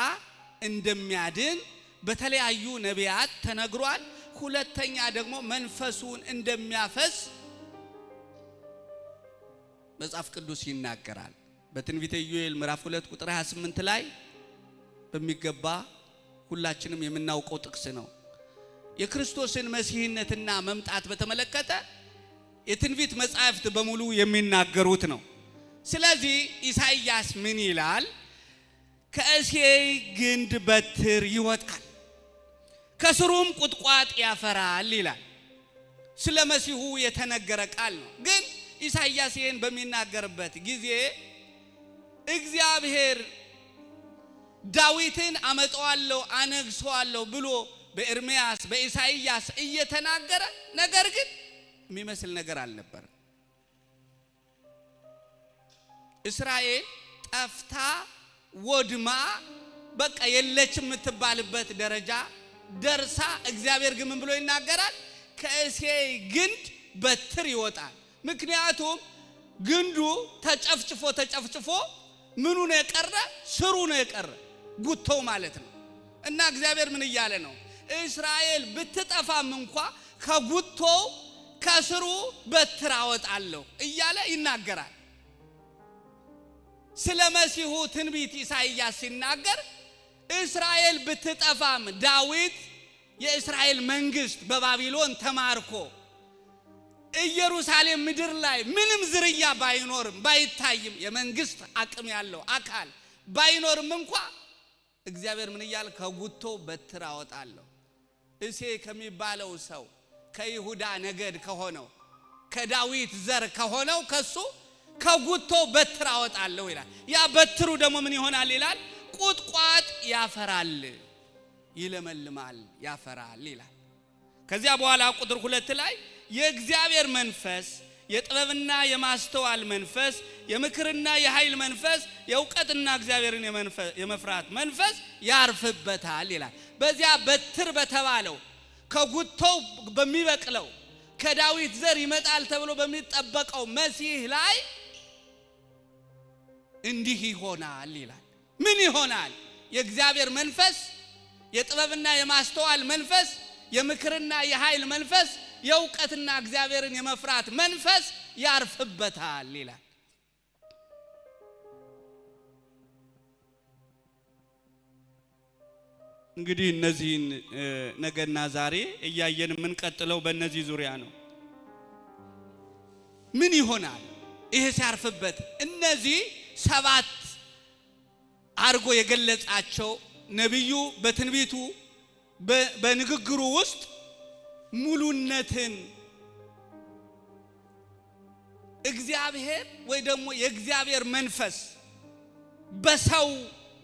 እንደሚያድን በተለያዩ ነቢያት ተነግሯል። ሁለተኛ ደግሞ መንፈሱን እንደሚያፈስ መጽሐፍ ቅዱስ ይናገራል። በትንቢተ ኢዩኤል ምዕራፍ 2 ቁጥር 28 ላይ በሚገባ ሁላችንም የምናውቀው ጥቅስ ነው። የክርስቶስን መሲህነትና መምጣት በተመለከተ የትንቢት መጻሕፍት በሙሉ የሚናገሩት ነው። ስለዚህ ኢሳይያስ ምን ይላል? ከእሴይ ግንድ በትር ይወጣል፣ ከስሩም ቁጥቋጥ ያፈራል ይላል። ስለ መሲሁ የተነገረ ቃል ነው። ግን ኢሳይያስ ይህን በሚናገርበት ጊዜ እግዚአብሔር ዳዊትን አመጣዋለሁ አነግሰዋለሁ ብሎ በኤርምያስ በኢሳይያስ እየተናገረ ነገር ግን የሚመስል ነገር አልነበር። እስራኤል ጠፍታ ወድማ በቃ የለችም የምትባልበት ደረጃ ደርሳ እግዚአብሔር ግን ምን ብሎ ይናገራል? ከእሴይ ግንድ በትር ይወጣል። ምክንያቱም ግንዱ ተጨፍጭፎ ምኑ ነው የቀረ? ስሩ ነው የቀረ፣ ጉቶው ማለት ነው። እና እግዚአብሔር ምን እያለ ነው? እስራኤል ብትጠፋም እንኳ ከጉቶው ከስሩ በትር አወጣለሁ እያለ ይናገራል። ስለ መሲሁ ትንቢት ኢሳይያስ ሲናገር እስራኤል ብትጠፋም ዳዊት የእስራኤል መንግስት በባቢሎን ተማርኮ ኢየሩሳሌም ምድር ላይ ምንም ዝርያ ባይኖርም ባይታይም የመንግስት አቅም ያለው አካል ባይኖርም እንኳ እግዚአብሔር ምን ይያል? ከጉቶ በትር አወጣለሁ። እሴይ ከሚባለው ሰው ከይሁዳ ነገድ ከሆነው ከዳዊት ዘር ከሆነው ከሱ ከጉቶ በትር አወጣለሁ ይላል። ያ በትሩ ደግሞ ምን ይሆናል ይላል? ቁጥቋጥ ያፈራል፣ ይለመልማል፣ ያፈራል ይላል። ከዚያ በኋላ ቁጥር 2 ላይ የእግዚአብሔር መንፈስ የጥበብና የማስተዋል መንፈስ የምክርና የኃይል መንፈስ የእውቀትና እግዚአብሔርን የመፍራት መንፈስ ያርፍበታል ይላል። በዚያ በትር በተባለው ከጉቶው በሚበቅለው ከዳዊት ዘር ይመጣል ተብሎ በሚጠበቀው መሲህ ላይ እንዲህ ይሆናል ይላል። ምን ይሆናል? የእግዚአብሔር መንፈስ የጥበብና የማስተዋል መንፈስ የምክርና የኃይል መንፈስ የእውቀትና እግዚአብሔርን የመፍራት መንፈስ ያርፍበታል ይላል። እንግዲህ እነዚህን ነገና ዛሬ እያየን የምንቀጥለው በእነዚህ ዙሪያ ነው። ምን ይሆናል ይሄ ሲያርፍበት? እነዚህ 7 አርጎ የገለጻቸው ነብዩ በትንቢቱ በንግግሩ ውስጥ ሙሉነትን እግዚአብሔር ወይ ደግሞ የእግዚአብሔር መንፈስ በሰው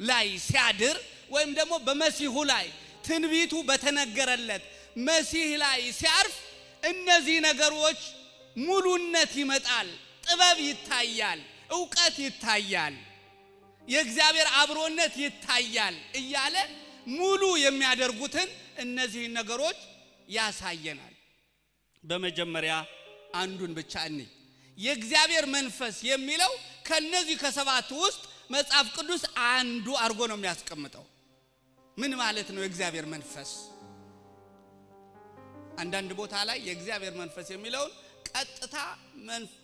ላይ ሲያድር ወይም ደግሞ በመሲሁ ላይ ትንቢቱ በተነገረለት መሲህ ላይ ሲያርፍ እነዚህ ነገሮች ሙሉነት ይመጣል፣ ጥበብ ይታያል፣ ዕውቀት ይታያል፣ የእግዚአብሔር አብሮነት ይታያል እያለ ሙሉ የሚያደርጉትን እነዚህ ነገሮች ያሳየናል። በመጀመሪያ አንዱን ብቻ እንይ። የእግዚአብሔር መንፈስ የሚለው ከነዚህ ከ7 ውስጥ መጽሐፍ ቅዱስ አንዱ አርጎ ነው የሚያስቀምጠው። ምን ማለት ነው የእግዚአብሔር መንፈስ? አንዳንድ ቦታ ላይ የእግዚአብሔር መንፈስ የሚለውን ቀጥታ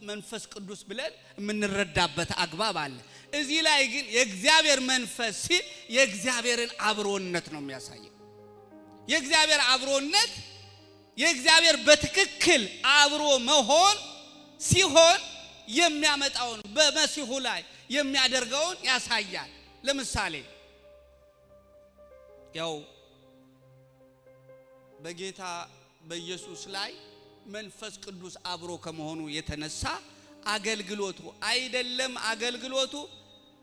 መንፈስ ቅዱስ ብለን የምንረዳበት አግባብ አለ። እዚህ ላይ ግን የእግዚአብሔር መንፈስ ሲል የእግዚአብሔርን አብሮነት ነው የሚያሳየው። የእግዚአብሔር አብሮነት የእግዚአብሔር በትክክል አብሮ መሆን ሲሆን የሚያመጣውን በመሲሁ ላይ የሚያደርገውን ያሳያል። ለምሳሌ ያው በጌታ በኢየሱስ ላይ መንፈስ ቅዱስ አብሮ ከመሆኑ የተነሳ አገልግሎቱ አይደለም አገልግሎቱ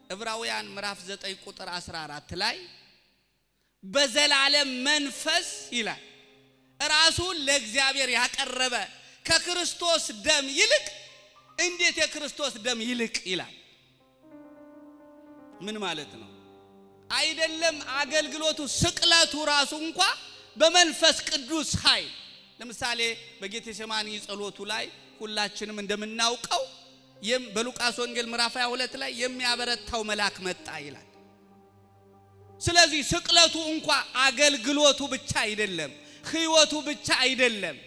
ዕብራውያን ምዕራፍ 9 ቁጥር 14 ላይ በዘላለም መንፈስ ይላል ራሱን ለእግዚአብሔር ያቀረበ ከክርስቶስ ደም ይልቅ እንዴት የክርስቶስ ደም ይልቅ ይላል። ምን ማለት ነው? አይደለም አገልግሎቱ ስቅለቱ ራሱ እንኳን በመንፈስ ቅዱስ ኃይል። ለምሳሌ በጌቴሴማኒ ጸሎቱ ላይ ሁላችንም እንደምናውቀው በሉቃስ ወንጌል ምዕራፍ 22 ላይ የሚያበረታው መልአክ መጣ ይላል። ስለዚህ ስቅለቱ እንኳን አገልግሎቱ ብቻ አይደለም፣ ሕይወቱ ብቻ አይደለም።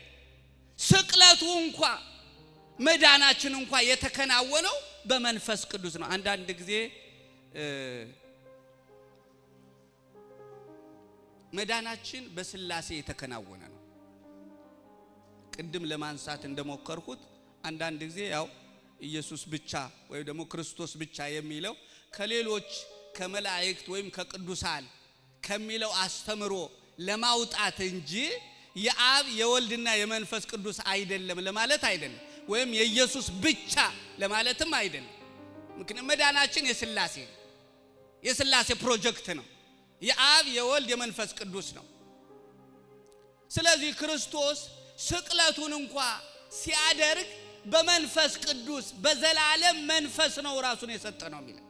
ስቅለቱ እንኳን መዳናችን እንኳን የተከናወነው በመንፈስ ቅዱስ ነው። አንዳንድ ጊዜ መዳናችን በስላሴ የተከናወነ ነው። ቅድም ለማንሳት እንደሞከርኩት አንዳንድ ጊዜ ያው ኢየሱስ ብቻ ወይ ደግሞ ክርስቶስ ብቻ የሚለው ከሌሎች ከመላእክት ወይም ከቅዱሳን ከሚለው አስተምሮ ለማውጣት እንጂ የአብ የወልድና የመንፈስ ቅዱስ አይደለም ለማለት አይደለም፣ ወይም የኢየሱስ ብቻ ለማለትም አይደለም። ምክንያቱም መዳናችን የስላሴ ፕሮጀክት ነው። የአብ የወልድ የመንፈስ ቅዱስ ነው። ስለዚህ ክርስቶስ ስቅለቱን እንኳን ሲያደርግ በመንፈስ ቅዱስ በዘላለም መንፈስ ነው ራሱን የሰጠ ነው የሚለው።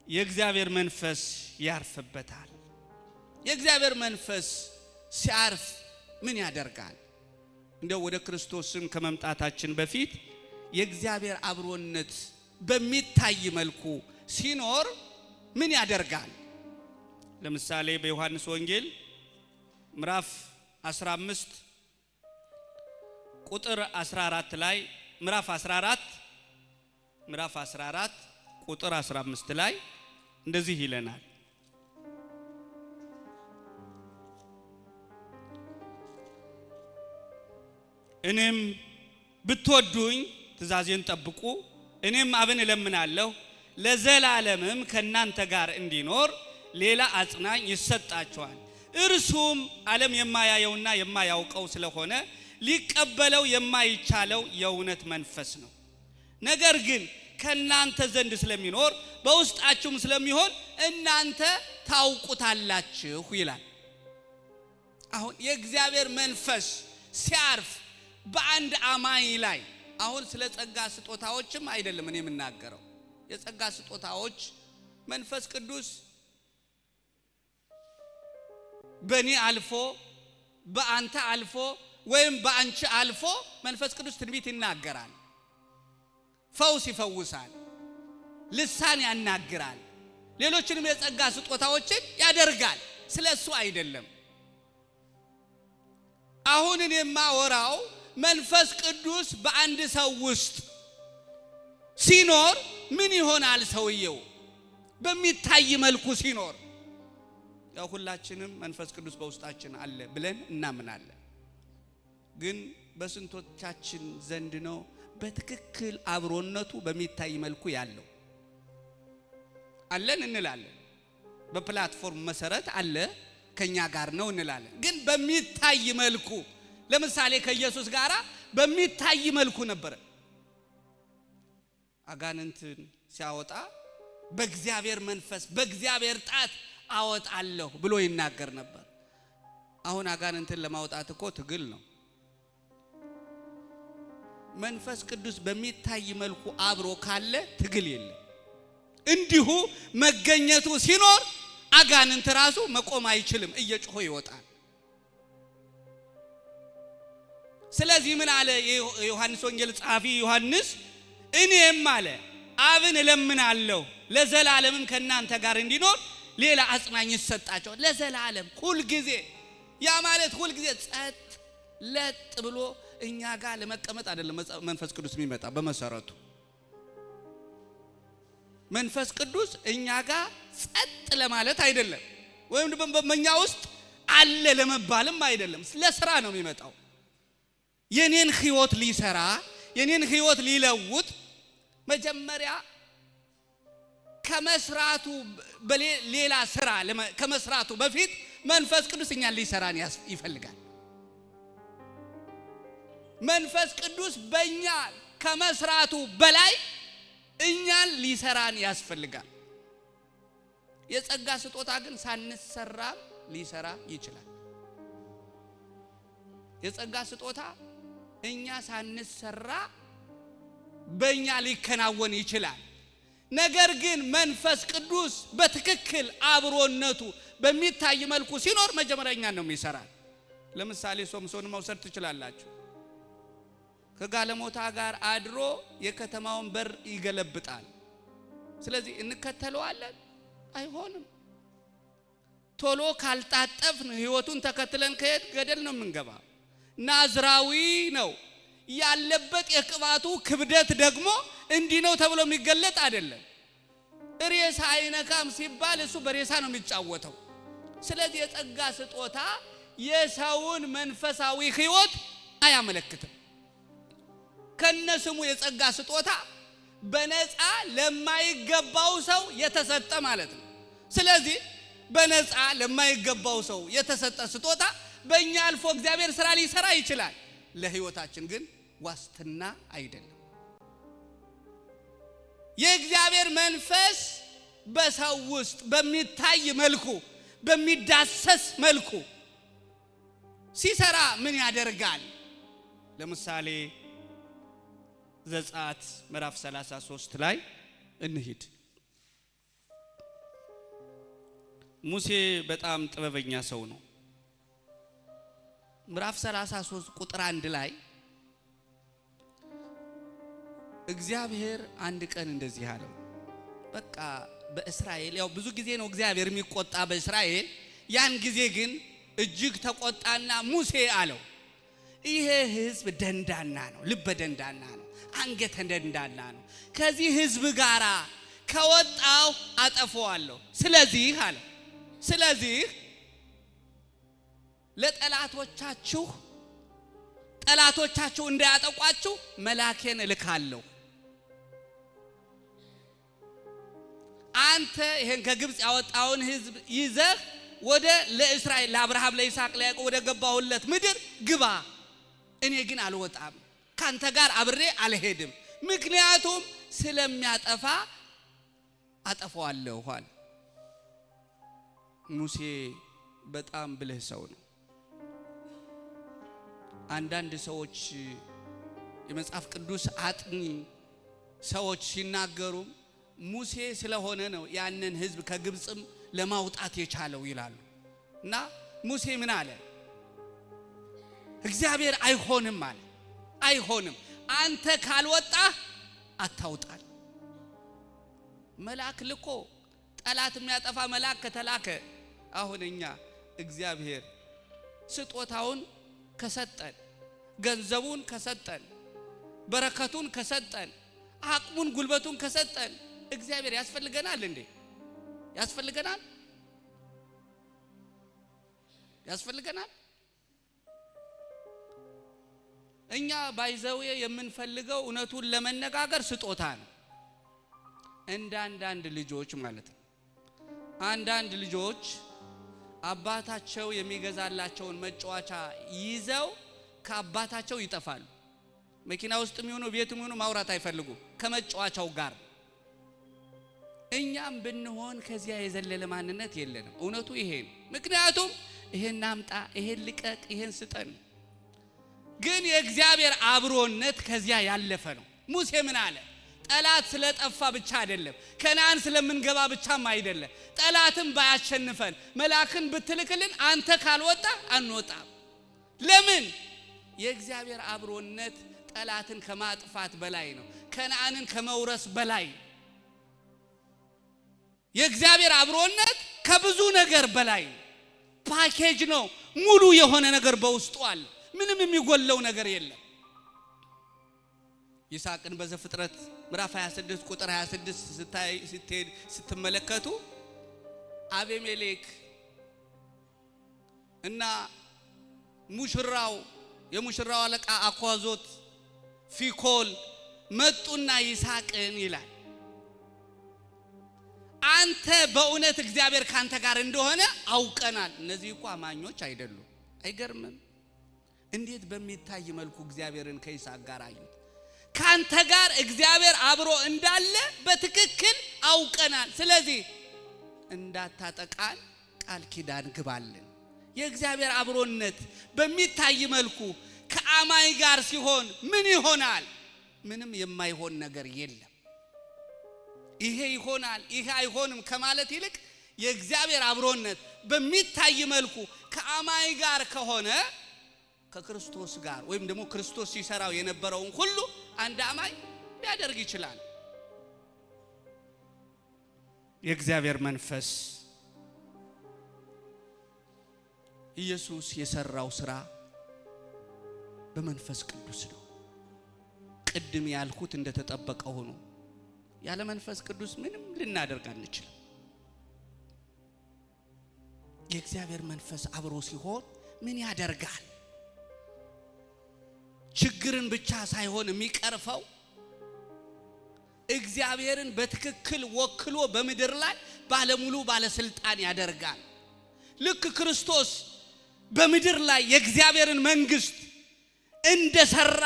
የእግዚአብሔር መንፈስ ያርፍበታል። የእግዚአብሔር መንፈስ ሲያርፍ ምን ያደርጋል? እንደው ወደ ክርስቶስን ከመምጣታችን በፊት የእግዚአብሔር አብሮነት በሚታይ መልኩ ሲኖር ምን ያደርጋል? ለምሳሌ በዮሐንስ ወንጌል ምዕራፍ 15 ቁጥር 14 ላይ ምዕራፍ 14 ቁጥር 15 ላይ እንደዚህ ይለናል። እኔም ብትወዱኝ ትእዛዜን ጠብቁ፣ እኔም አብን እለምናለሁ ለዘላለምም ከናንተ ጋር እንዲኖር ሌላ አጽናኝ ይሰጣቸዋል። እርሱም ዓለም የማያየውና የማያውቀው ስለሆነ ሊቀበለው የማይቻለው የእውነት መንፈስ ነው። ነገር ግን ከናንተ ዘንድ ስለሚኖር በውስጣችሁም ስለሚሆን እናንተ ታውቁታላችሁ ይላል። አሁን የእግዚአብሔር መንፈስ ሲያርፍ በአንድ አማኝ ላይ አሁን ስለ ጸጋ ስጦታዎችም አይደለም እኔ የምናገረው። የጸጋ ስጦታዎች መንፈስ ቅዱስ በእኔ አልፎ በአንተ አልፎ ወይም በአንቺ አልፎ መንፈስ ቅዱስ ትንቢት ይናገራል፣ ፈውስ ይፈውሳል፣ ልሳን ያናግራል፣ ሌሎችንም የጸጋ ስጦታዎችን ያደርጋል። ስለሱ አይደለም አሁን እኔ የማወራው። መንፈስ ቅዱስ በአንድ ሰው ውስጥ ሲኖር ምን ይሆናል? ሰውየው በሚታይ መልኩ ሲኖር ያው ሁላችንም መንፈስ ቅዱስ በውስጣችን አለ ብለን እናምናለን። ግን በስንቶቻችን ዘንድ ነው በትክክል አብሮነቱ በሚታይ መልኩ ያለው? አለን እንላለን። በፕላትፎርም መሰረት አለ ከኛ ጋር ነው እንላለን። ግን በሚታይ መልኩ ለምሳሌ ከኢየሱስ ጋር በሚታይ መልኩ ነበር። አጋንንትን ሲያወጣ በእግዚአብሔር መንፈስ በእግዚአብሔር ጣት አወጣለሁ ብሎ ይናገር ነበር። አሁን አጋንንትን ለማውጣት እኮ ትግል ነው። መንፈስ ቅዱስ በሚታይ መልኩ አብሮ ካለ ትግል የለም። እንዲሁ መገኘቱ ሲኖር አጋንንት ራሱ መቆም አይችልም፣ እየጮኸ ይወጣል። ስለዚህ ምን አለ የዮሐንስ ወንጌል ጻፊ ዮሐንስ? እኔም አለ አብን እለምናለሁ ለዘላለምም ከናንተ ጋር እንዲኖር ሌላ አጽናኝ ይሰጣቸው። ለዘላለም ሁል ጊዜ፣ ያ ማለት ሁል ጊዜ ጸጥ ለጥ ብሎ እኛ ጋር ለመቀመጥ አይደለም መንፈስ ቅዱስ የሚመጣ። በመሰረቱ መንፈስ ቅዱስ እኛ ጋር ጸጥ ለማለት አይደለም፣ ወይም ደግሞ በእኛ ውስጥ አለ ለመባልም አይደለም። ለስራ ነው የሚመጣው። የኔን ህይወት ሊሰራ የኔን ህይወት ሊለውጥ መጀመሪያ ከመስራቱ በሌላ ስራ ከመስራቱ በፊት መንፈስ ቅዱስ እኛን ሊሰራን ይፈልጋል። መንፈስ ቅዱስ በእኛ ከመስራቱ በላይ እኛን ሊሰራን ያስፈልጋል። የጸጋ ስጦታ ግን ሳንሰራ ሊሰራ ይችላል። የጸጋ ስጦታ እኛ ሳንሰራ በእኛ ሊከናወን ይችላል። ነገር ግን መንፈስ ቅዱስ በትክክል አብሮነቱ በሚታይ መልኩ ሲኖር መጀመሪያ እኛን ነው የሚሰራን። ለምሳሌ ሶምሶንን መውሰድ ትችላላችሁ። ከጋለሞታ ጋር አድሮ የከተማውን በር ይገለብጣል። ስለዚህ እንከተለዋለን? አይሆንም። ቶሎ ካልጣጠፍን ህይወቱን ተከትለን ከሄድ ገደል ነው የምንገባ። ናዝራዊ ነው። ያለበት የቅባቱ ክብደት ደግሞ እንዲህ ነው ተብሎ የሚገለጥ አይደለም። ሬሳ አይነካም ሲባል እሱ በሬሳ ነው የሚጫወተው። ስለዚህ የጸጋ ስጦታ የሰውን መንፈሳዊ ሕይወት አያመለክትም። ከነስሙ የጸጋ ስጦታ በነፃ ለማይገባው ሰው የተሰጠ ማለት ነው። ስለዚህ በነፃ ለማይገባው ሰው የተሰጠ ስጦታ በእኛ አልፎ እግዚአብሔር ስራ ሊሰራ ይችላል። ለሕይወታችን ግን ዋስትና አይደለም። የእግዚአብሔር መንፈስ በሰው ውስጥ በሚታይ መልኩ በሚዳሰስ መልኩ ሲሰራ ምን ያደርጋል? ለምሳሌ ዘጸአት ምዕራፍ 33 ላይ እንሂድ። ሙሴ በጣም ጥበበኛ ሰው ነው። ምዕራፍ 33 ቁጥር 1 ላይ እግዚአብሔር አንድ ቀን እንደዚህ አለው። በቃ በእስራኤል ያው ብዙ ጊዜ ነው እግዚአብሔር የሚቆጣ በእስራኤል። ያን ጊዜ ግን እጅግ ተቆጣና ሙሴ አለው ይሄ ሕዝብ ደንዳና ነው፣ ልበ ደንዳና ነው፣ አንገተ ደንዳና ነው። ከዚህ ሕዝብ ጋራ ከወጣው አጠፋዋለሁ። ስለዚህ አለ ጠላቶቻችሁ እንዳያጠቋችሁ መልአኬን እልካለሁ። አንተ ይሄን ከግብጽ ያወጣውን ሕዝብ ይዘህ ወደ ለእስራኤል ለአብርሃም ለይስሐቅ ለያዕቆብ ወደ ገባሁለት ምድር ግባ። እኔ ግን አልወጣም፣ ካንተ ጋር አብሬ አልሄድም፣ ምክንያቱም ስለሚያጠፋ አጠፋዋለሁ አለ። ሙሴ በጣም ብልህ ሰው ነው። አንዳንድ ሰዎች የመጽሐፍ ቅዱስ አጥኚ ሰዎች ሲናገሩ ሙሴ ስለሆነ ነው ያንን ሕዝብ ከግብጽም ለማውጣት የቻለው ይላሉ። እና ሙሴ ምን አለ? እግዚአብሔር አይሆንም አለ። አይሆንም፣ አንተ ካልወጣህ አታውጣል። መልአክ ልኮ ጠላት የሚያጠፋ መልአክ ከተላከ አሁን እኛ እግዚአብሔር ስጦታውን ከሰጠን፣ ገንዘቡን ከሰጠን፣ በረከቱን ከሰጠን፣ አቅሙን ጉልበቱን ከሰጠን እግዚአብሔር ያስፈልገናል እንዴ? ያስፈልገናል። እኛ ባይዘው የምንፈልገው እውነቱን ለመነጋገር ስጦታ ነው። አንዳንድ ልጆች ማለት ነው። አንዳንድ ልጆች አባታቸው የሚገዛላቸውን መጫወቻ ይዘው ከአባታቸው ይጠፋሉ። መኪና ውስጥ የሚሆኑ ቤት የሚሆኑ ማውራት አይፈልጉም ከመጫወቻው ጋር። እኛም ብንሆን ከዚያ የዘለለ ማንነት የለንም። እውነቱ ይሄ ነው። ምክንያቱም ይሄን አምጣ፣ ይሄን ልቀቅ፣ ይሄን ስጠን። ግን የእግዚአብሔር አብሮነት ከዚያ ያለፈ ነው። ሙሴ ምን አለ? ጠላት ስለጠፋ ብቻ አይደለም፣ ከነዓን ስለምንገባ ብቻም አይደለም። ጠላትም ባያሸንፈን መልአክን ብትልክልን አንተ ካልወጣ አንወጣም። ለምን? የእግዚአብሔር አብሮነት ጠላትን ከማጥፋት በላይ ነው። ከነዓንን ከመውረስ በላይ ነው። የእግዚአብሔር አብሮነት ከብዙ ነገር በላይ ነው። ፓኬጅ ነው። ሙሉ የሆነ ነገር በውስጡ አለ። ምንም የሚጎለው ነገር የለም። ይስሐቅን በዘፍጥረት ምዕራፍ 26 ቁጥር 26 ስትመለከቱ አቤሜሌክ እና የሙሽራው አለቃ አኳዞት ፊኮል መጡና ይስሐቅን ይላል አንተ በእውነት እግዚአብሔር ካንተ ጋር እንደሆነ አውቀናል። እነዚህ እኮ አማኞች አይደሉም። አይገርምም? እንዴት በሚታይ መልኩ እግዚአብሔርን ከይስሐቅ ጋር አዩት። ካንተ ጋር እግዚአብሔር አብሮ እንዳለ በትክክል አውቀናል። ስለዚህ እንዳታጠቃን ቃል ኪዳን ግባልን። የእግዚአብሔር አብሮነት በሚታይ መልኩ ከአማኝ ጋር ሲሆን ምን ይሆናል? ምንም የማይሆን ነገር የለም። ይሄ ይሆናል ይሄ አይሆንም ከማለት ይልቅ የእግዚአብሔር አብሮነት በሚታይ መልኩ ከአማኝ ጋር ከሆነ ከክርስቶስ ጋር ወይም ደግሞ ክርስቶስ ሲሰራው የነበረውን ሁሉ አንድ አማኝ ሊያደርግ ይችላል። የእግዚአብሔር መንፈስ ኢየሱስ የሰራው ስራ በመንፈስ ቅዱስ ነው። ቅድም ያልኩት እንደተጠበቀ ሆኖ ያለ መንፈስ ቅዱስ ምንም ልናደርግ አንችልም። የእግዚአብሔር መንፈስ አብሮ ሲሆን ምን ያደርጋል? ችግርን ብቻ ሳይሆን የሚቀርፈው እግዚአብሔርን በትክክል ወክሎ በምድር ላይ ባለሙሉ ባለስልጣን ያደርጋል። ልክ ክርስቶስ በምድር ላይ የእግዚአብሔርን መንግስት እንደሰራ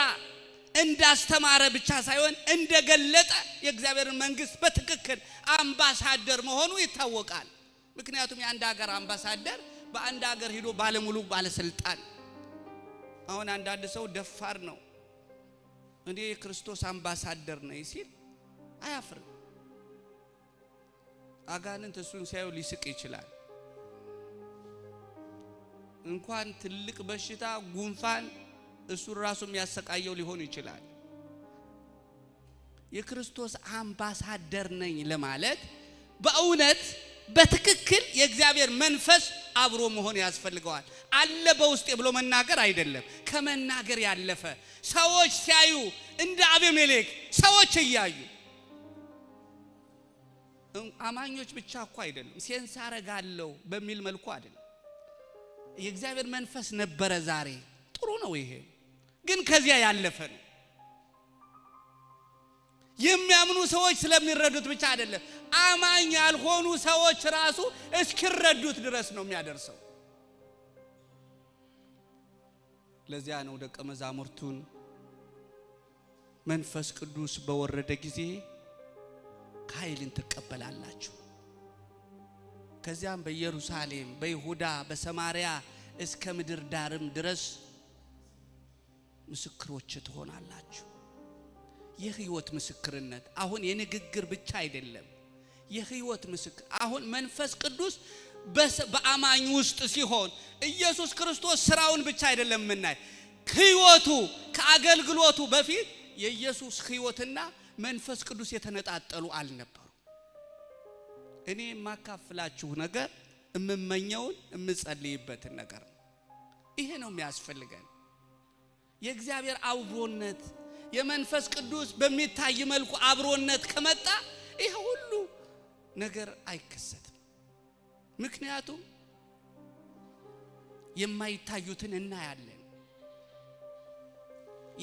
እንዳስተማረ ብቻ ሳይሆን እንደገለጠ የእግዚአብሔርን መንግስት በትክክል አምባሳደር መሆኑ ይታወቃል። ምክንያቱም የአንድ ሀገር አምባሳደር በአንድ ሀገር ሄዶ ባለሙሉ ባለስልጣን። አሁን አንዳንድ ሰው ደፋር ነው፣ እኔ የክርስቶስ አምባሳደር ነኝ ሲል አያፍርም። አጋንንት እሱን ሲያዩ ሊስቅ ይችላል። እንኳን ትልቅ በሽታ ጉንፋን እሱ ራሱ የሚያሰቃየው ሊሆን ይችላል። የክርስቶስ አምባሳደር ነኝ ለማለት በእውነት በትክክል የእግዚአብሔር መንፈስ አብሮ መሆን ያስፈልገዋል። አለ በውስጤ ብሎ መናገር አይደለም፣ ከመናገር ያለፈ ሰዎች ሲያዩ እንደ አቤሜሌክ ሰዎች እያዩ አማኞች ብቻ እኮ አይደለም ሴንስ አረጋለሁ በሚል መልኩ አይደለም። የእግዚአብሔር መንፈስ ነበረ ዛሬ ጥሩ ነው። ይሄ ግን ከዚያ ያለፈ ነው። የሚያምኑ ሰዎች ስለሚረዱት ብቻ አይደለም፣ አማኝ ያልሆኑ ሰዎች ራሱ እስኪረዱት ድረስ ነው የሚያደርሰው። ለዚያ ነው ደቀ መዛሙርቱን መንፈስ ቅዱስ በወረደ ጊዜ ኃይልን ትቀበላላችሁ፣ ከዚያም በኢየሩሳሌም በይሁዳ በሰማርያ እስከ ምድር ዳርም ድረስ ምስክሮች ትሆናላችሁ። የህይወት ምስክርነት አሁን የንግግር ብቻ አይደለም፣ የህይወት ምስክር። አሁን መንፈስ ቅዱስ በአማኝ ውስጥ ሲሆን ኢየሱስ ክርስቶስ ስራውን ብቻ አይደለም የምናይ፣ ህይወቱ ከአገልግሎቱ በፊት የኢየሱስ ህይወትና መንፈስ ቅዱስ የተነጣጠሉ አልነበሩ። እኔ የማካፍላችሁ ነገር እምመኘውን እምጸልይበትን ነገር ነው። ይሄ ነው የሚያስፈልገን። የእግዚአብሔር አብሮነት የመንፈስ ቅዱስ በሚታይ መልኩ አብሮነት ከመጣ ይሄ ሁሉ ነገር አይከሰትም። ምክንያቱም የማይታዩትን እናያለን፣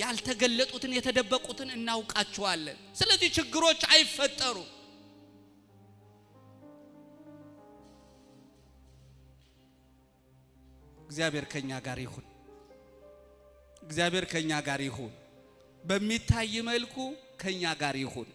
ያልተገለጡትን የተደበቁትን እናውቃቸዋለን። ስለዚህ ችግሮች አይፈጠሩም። እግዚአብሔር ከኛ ጋር ይሁን። እግዚአብሔር ከኛ ጋር ይሁን። በሚታይ መልኩ ከኛ ጋር ይሁን።